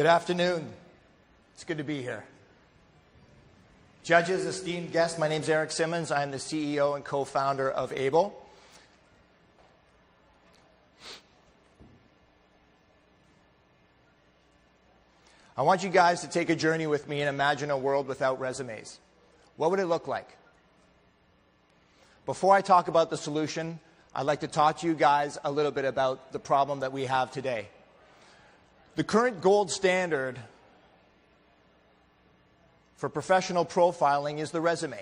Good afternoon. It's good to be here. Judges, esteemed guests, my name is Erik Simins. I'm the CEO and co-founder of ABLE. I want you guys to take a journey with me and imagine a world without resumes. What would it look like? Before I talk about the solution, I'd like to talk to you guys a little bit about the problem that we have today. The current gold standard for professional profiling is the resume.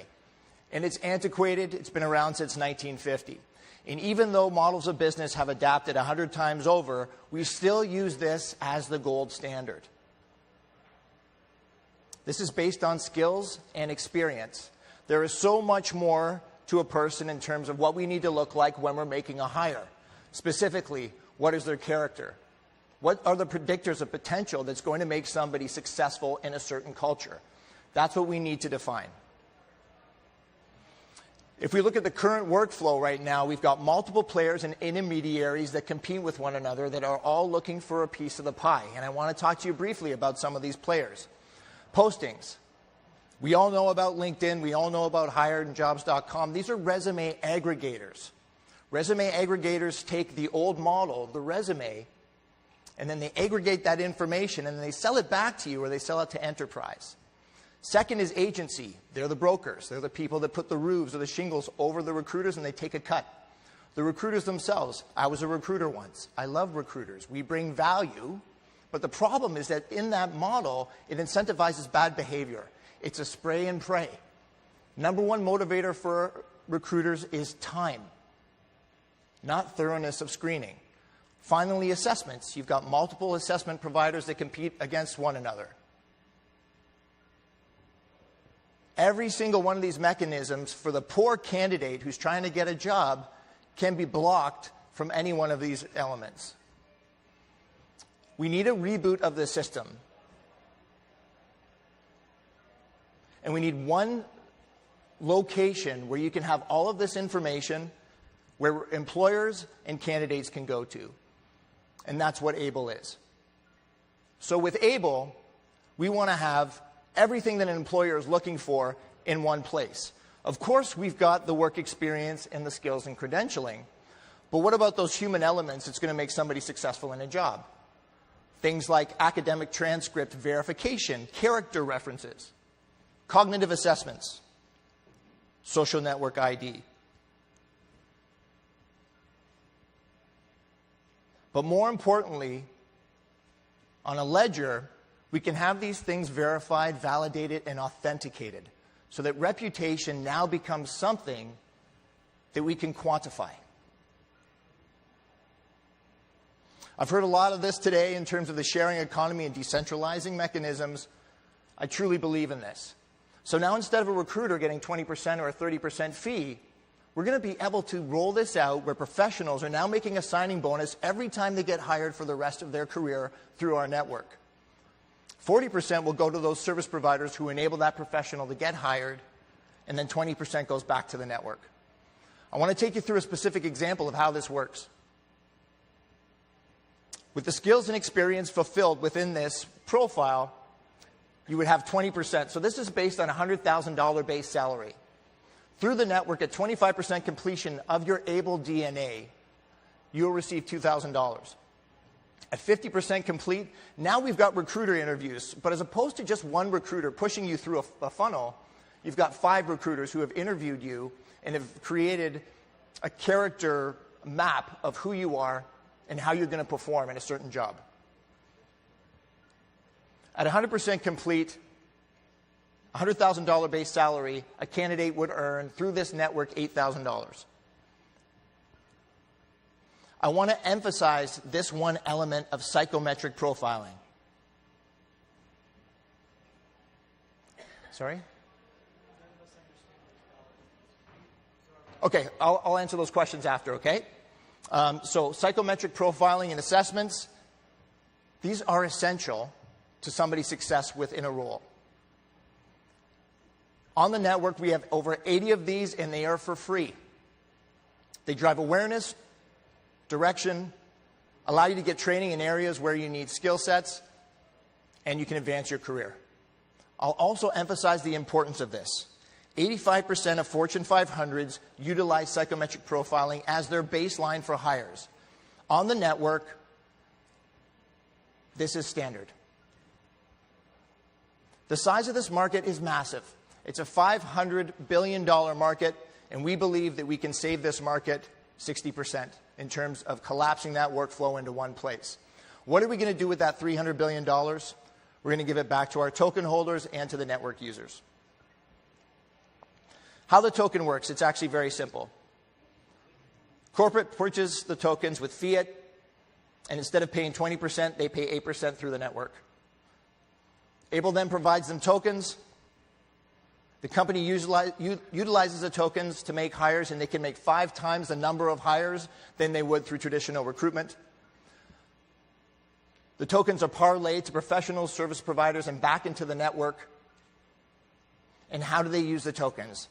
And it's antiquated. It's been around since 1950. And even though models of business have adapted 100 times over, we still use this as the gold standard. This is based on skills and experience. There is so much more to a person in terms of what we need to look like when we're making a hire. Specifically, what is their character? What are the predictors of potential that's going to make somebody successful in a certain culture? That's what we need to define. If we look at the current workflow right now, we've got multiple players and intermediaries that compete with one another that are all looking for a piece of the pie. And I want to talk to you briefly about some of these players. Postings. We all know about LinkedIn. We all know about hiredandjobs.com. These are resume aggregators. Resume aggregators take the old model, the resume, and then they aggregate that information and then they sell it back to you or they sell it to enterprise. Second is agency. They're the brokers. They're the people that put the roofs or the shingles over the recruiters and they take a cut. The recruiters themselves. I was a recruiter once. I love recruiters. We bring value, but the problem is that in that model, it incentivizes bad behavior. It's a spray and pray. Number one motivator for recruiters is time, not thoroughness of screening. Finally, assessments. You've got multiple assessment providers that compete against one another. Every single one of these mechanisms for the poor candidate who's trying to get a job can be blocked from any one of these elements. We need a reboot of the system. And we need one location where you can have all of this information where employers and candidates can go to. And that's what ABLE is. So with ABLE, we want to have everything that an employer is looking for in one place. Of course, we've got the work experience and the skills and credentialing. But what about those human elements that's going to make somebody successful in a job? Things like academic transcript verification, character references, cognitive assessments, social network ID. But more importantly, on a ledger, we can have these things verified, validated, and authenticated so that reputation now becomes something that we can quantify. I've heard a lot of this today in terms of the sharing economy and decentralizing mechanisms. I truly believe in this. So now instead of a recruiter getting 20% or a 30% fee, we're going to be able to roll this out where professionals are now making a signing bonus every time they get hired for the rest of their career through our network. 40% will go to those service providers who enable that professional to get hired, and then 20% goes back to the network. I want to take you through a specific example of how this works. With the skills and experience fulfilled within this profile, you would have 20%. So this is based on a $100,000 base salary. Through the network, at 25% completion of your ABLE DNA, you'll receive $2,000. At 50% complete, now we've got recruiter interviews. But as opposed to just one recruiter pushing you through a funnel, you've got 5 recruiters who have interviewed you and have created a character map of who you are and how you're going to perform in a certain job. At 100% complete, $100,000 base salary, a candidate would earn, through this network, $8,000. I want to emphasize this one element of psychometric profiling. Sorry? Okay, I'll answer those questions after, okay? So psychometric profiling and assessments, these are essential to somebody's success within a role. On the network, we have over 80 of these, and they are for free. They drive awareness, direction, allow you to get training in areas where you need skill sets, and you can advance your career. I'll also emphasize the importance of this. 85% of Fortune 500s utilize psychometric profiling as their baseline for hires. On the network, this is standard. The size of this market is massive. It's a $500 billion market, and we believe that we can save this market 60% in terms of collapsing that workflow into one place. What are we going to do with that $300 billion? We're going to give it back to our token holders and to the network users. How the token works, it's actually very simple. Corporate purchases the tokens with fiat, and instead of paying 20%, they pay 8% through the network. Able then provides them tokens. The company utilizes the tokens to make hires, and they can make 5 times the number of hires than they would through traditional recruitment. The tokens are parlayed to professional service providers and back into the network. And how do they use the tokens?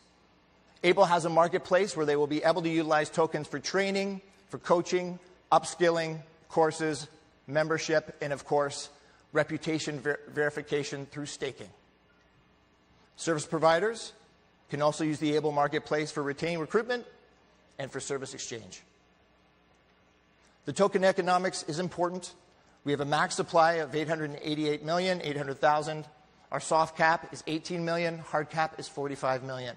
Able has a marketplace where they will be able to utilize tokens for training, for coaching, upskilling, courses, membership, and of course, reputation verification through staking. Service providers can also use the Able marketplace for retained recruitment and for service exchange. The token economics is important. We have a max supply of 888,800,000. Our soft cap is 18 million. Hard cap is 45 million.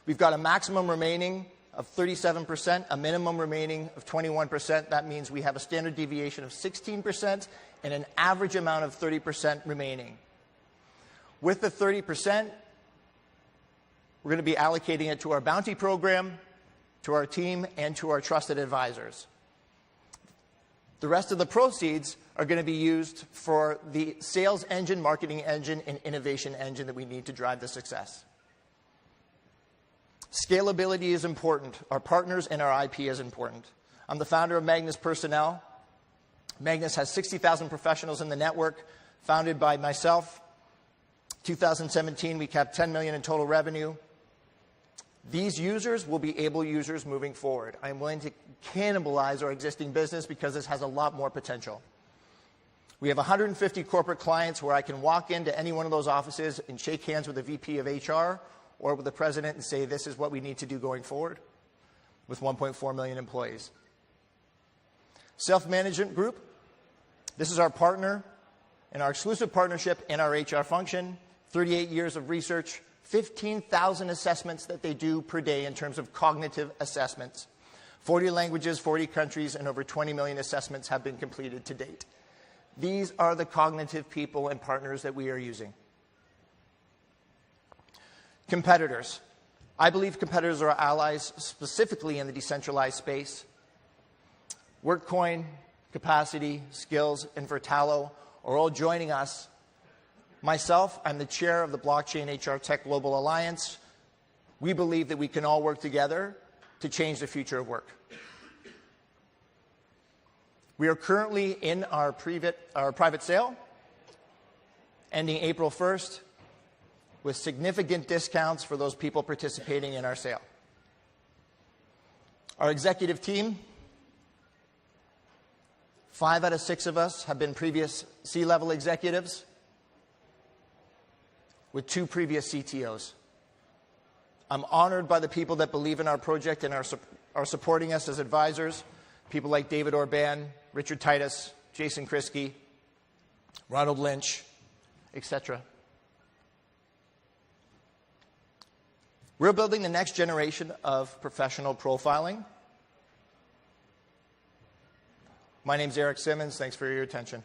We've got a maximum remaining of 37%, a minimum remaining of 21%. That means we have a standard deviation of 16% and an average amount of 30% remaining. With the 30%, we're going to be allocating it to our bounty program, to our team, and to our trusted advisors. The rest of the proceeds are going to be used for the sales engine, marketing engine, and innovation engine that we need to drive the success. Scalability is important. Our partners and our IP is important. I'm the founder of Magnus Personnel. Magnus has 60,000 professionals in the network, founded by myself. 2017, we capped 10 million in total revenue. These users will be Able users moving forward. I'm willing to cannibalize our existing business because this has a lot more potential. We have 150 corporate clients where I can walk into any one of those offices and shake hands with the VP of HR or with the president and say, this is what we need to do going forward with 1.4 million employees. Self-management group. This is our partner and our exclusive partnership in our HR function. 38 years of research, 15,000 assessments that they do per day in terms of cognitive assessments. 40 languages, 40 countries, and over 20 million assessments have been completed to date. These are the cognitive people and partners that we are using. Competitors. I believe competitors are allies specifically in the decentralized space. Workcoin, Capacity, Skills, and Vertalo are all joining us. Myself, I'm the chair of the Blockchain HR Tech Global Alliance. We believe that we can all work together to change the future of work. We are currently in our private sale, ending April 1st, with significant discounts for those people participating in our sale. Our executive team, 5 out of 6 of us have been previous C-level executives with 2 previous CTOs. I'm honored by the people that believe in our project and are supporting us as advisors. People like David Orban, Richard Titus, Jason Kriske, Ronald Lynch, etc. We're building the next generation of professional profiling. My name's Erik Simins. Thanks for your attention.